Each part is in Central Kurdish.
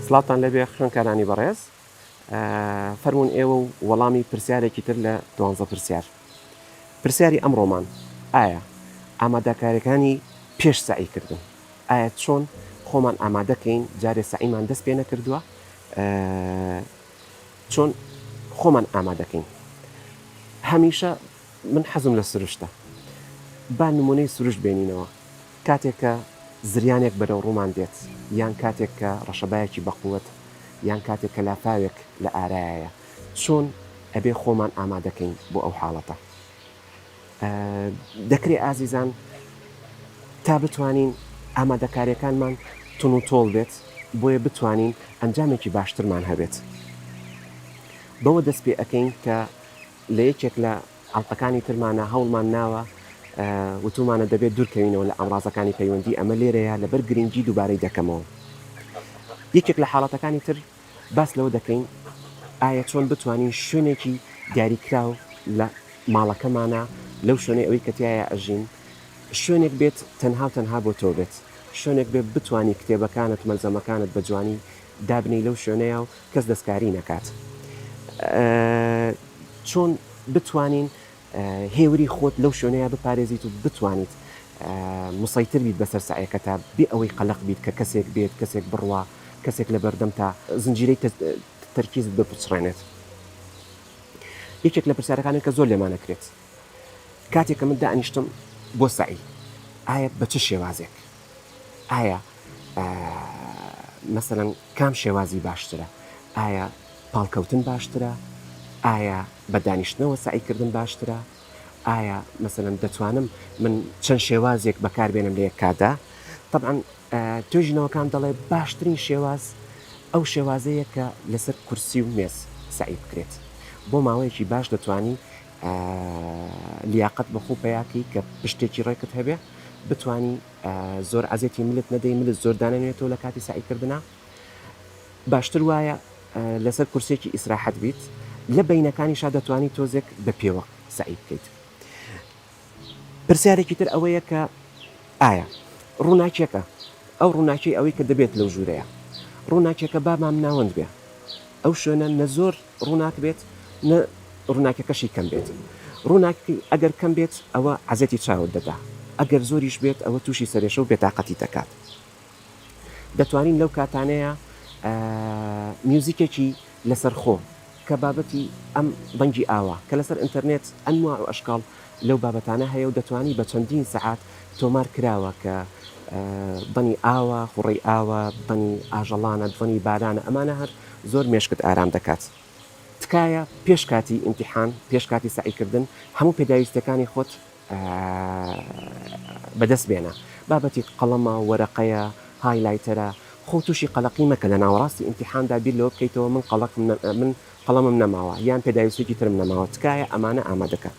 سڵاتان لەبێ خوێندکارانی بەڕێز فەرموون ئێوە و وەڵامی پرسیارێکی تر لە 12 پرسیار. پرسیاری ئەمڕۆمان ئایا ئامادەکاریەکانی پێش سعیکردن ئایا چۆن خۆمان ئامادەکەین جارێ سعیمان دەست پێ نەکردووە چۆن خۆمان ئامادەکەین. هەمیشە من حەزم لە سروشتە با نمونەی سروشت بێنینەوە کاتێک کە زریانێک بەرەو ڕوومان دێت یان کاتێک کە ڕەشەبایەکی بەقووەت یان کاتێک کە لافاوێک لە ئارایە چۆن ئەبێ خۆمان ئامادەکەین بۆ ئەو حاڵەتە. دەکرێت ئازیزان تا بتوانین ئامادەکاریەکانمان تون و تۆڵ بێت بۆیە بتوانین ئەنجامێکی باشترمان هەبێت. بەوە دەست پێ ئەەکەین کە لە یەکێک لە ئەڵلقەکانی ترمانە هەوڵمان ناوە وتومانە دەبێت دوورکەوینەوە لە ئەمڕازەکانی پەیوەندی ئەمە لێرەیە لەبەر گرنگی دووبارەی دەکەمەوە. یەکێک لە حاڵەتەکانی تر باس لەوە دەکەین ئایا چۆن بتوانین شوێنێکی دیاریکراو لە ماڵەکەمانە لەو شوێنەی ئەوەی کەتیایە ئەژین شوێنێک بێت تەنها تەنها بۆ تۆ بێت، شوێنێک بێت بتوانی کتێبەکانت مەلزەمەکانت بە جوانی دابنی لەو شوێنەیە و کەس دەستکاری نەکات. چۆن بتوانین هێوری خۆت لەو شوێنەیە بپارێزیت و بتوانیت مسەیتر بیت بەسەر سعیەکەتا بێ ئەوەی قەلق بیت کە کەسێک بێت کەسێک بڕوا کەسێک لە بەردەم تا زنجیرەی تەرکیزت بپچڕێنێت. یەکێک لە پرسیارەکانێک کە زۆر لێمانەکرێت کاتێک کە من دانیشتم بۆ سعی ئایا بە چ شێوازێک ئایا مەسەڵەن کام شێوازی باشترە ئایا پاڵکەوتن باشترە ئایا بە دانیشتنەوە سعیکردن باشترە ئایا مەسەڵەن دەتوانم من چەند شێوازێک بەکاربێنم لە یەک کاتدا. طبعاً توێژینەوەکان دەڵێ باشترین شێواز ئەو شێوازەیە کە لەسەر کورسی و مێز سعی بکرێت بۆ ماوەیەکی باش دەتوانی لیاقەت بەخۆ پەیاکی کە پشتێکی ڕێکت هەبێ بتانی زۆر عەزێتی ملت نەدەی ملت زۆر دانەنوێتەوە لە کاتی سعیکردنا. باشتر وایە لەسەر کورسێکی ئیسراحەت بیت لە بینەکانیشا دەتوانی تۆزێک بە پێوە سعی بکەیت. پرسیارێکی تر ئەوەیە کە ئایا ڕووناکیەکە ئەو ڕووناکی ئەوەی کە دەبێت لەو ژوورەیە ڕووناکیەکە بامام ناوەند بێ ئەو شوێنە نە زۆر ڕووناک بێت نە ڕووناکەکەشی کەم بێت. ڕووناکی ئەگەر کەم بێت ئەوە عەزەتی چاوت دەدا ئەگەر زۆریش بێت ئەوە تووشی سەرێشە و بێتاقەتی دەکات. دەتوانین لەو کاتانەیە میوزیکێکی لەسەر خۆ کە بابەتی ئەم بەنگی ئاوە کە لەسەر ئینتەرنێت ئەنواع و ئەشکاڵ لەو بابەتانە هەیە و دەتوانی بە چەندین سەعات تۆمار کراوە کە بەنی ئاوە خوڕی ئاوە بەنی ئاژەڵانە بەنی بارانە ئەمانە هەر زۆر مێشکت ئارام دەکات. تکایە پێش کاتی ئیمتیحان پێش کاتی سعیکردن هەموو پێداویستەکانی خۆت بەدەست بێنە بابەتی قەڵەمە وەرەقەیە هایلایتەرە خۆ تووشی قەلەقی مەکە لە ناوەڕاستی ئیمتیحاندا بیر لەوە بکەیتەوە من قەڵەمم نەماوە یان پێداویستێکی ترم نەماوە تکایە ئەمانە ئامادەکات.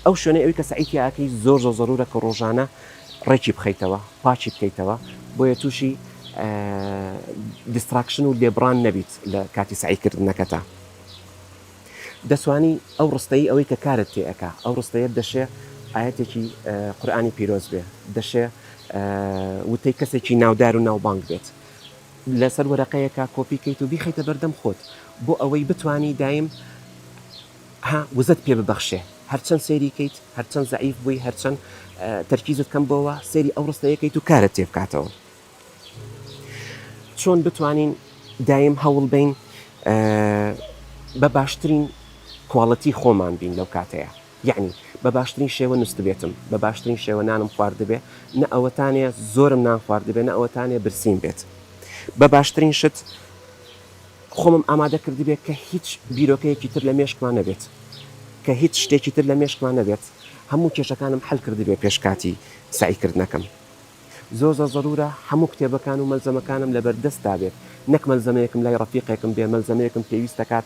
ئەو شوێنەی ئەوی کە سعیکیاکەی زۆر زەڕورە کە ڕۆژانە ڕێکی بخەیتەوە پاچی بکەیتەوە بۆیە تووشی دیستراکشن و لێبڕان نەبیت لە کاتی سعیکردنەکەتا. دەتوانی ئەو ڕستەی ئەوەی کە کارت تێئەکا ئەو ڕستەیە دەشێ ئاەتێکی قورئانی پیرۆز بێ دەشێ وتەی کەسێکی ناودار و ناوبانگ بێت لەسەر وەرەقەیەکە کۆپیکەیت و بیخەیتە بەردەم خۆت بۆ ئەوەی بتوانی دایم وزت پێ ببەخشێ هەرچەند سێری کەیت هەرچەند زەعیف بووی هەرچەند تەرکیزت کەم بۆەوە سێری ئەو ڕستەیەکەیت و کارت تێ بکاتەوە. چۆن بتوانین دایم هەوڵ بین بە باشترین کواڵەتی خۆمان بین لەو کاتەیە یعنی بە باشترین شێوە نووست بێتم بە باشترین شێوە نانم خواردبێ نە ئەوەتانەیە زۆرم نان خواردبێ نە ئەوەتانێ برسیم بێت بە باشترین شت خۆمم ئامادە کردبێت کە هیچ بیرۆکەیەکی تر لە مێشکمان نەبێت کە هیچ شتێکی تر لە مێشکمان نەبێت هەموو کێشەکانم حەل کردبێ پێشکاتی سعیکردنەکەم. زۆر زەڕورە هەموو کتێبەکان و مەلزەمەکانم لەبەردەستا بێت نەک مەلزەمەیەکم لای ڕەفیقێکم بێ مەلزەمەیەکم پێویست دەکات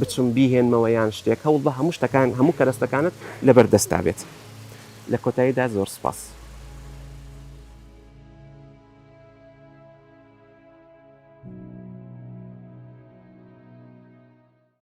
بچم بیهێنمەوە یان شتێک هەوڵ بە هەموو شتەکان هەموو کەرەستەکانت لەبەردەستا بێت. لە کۆتاییدا زۆر سپاس.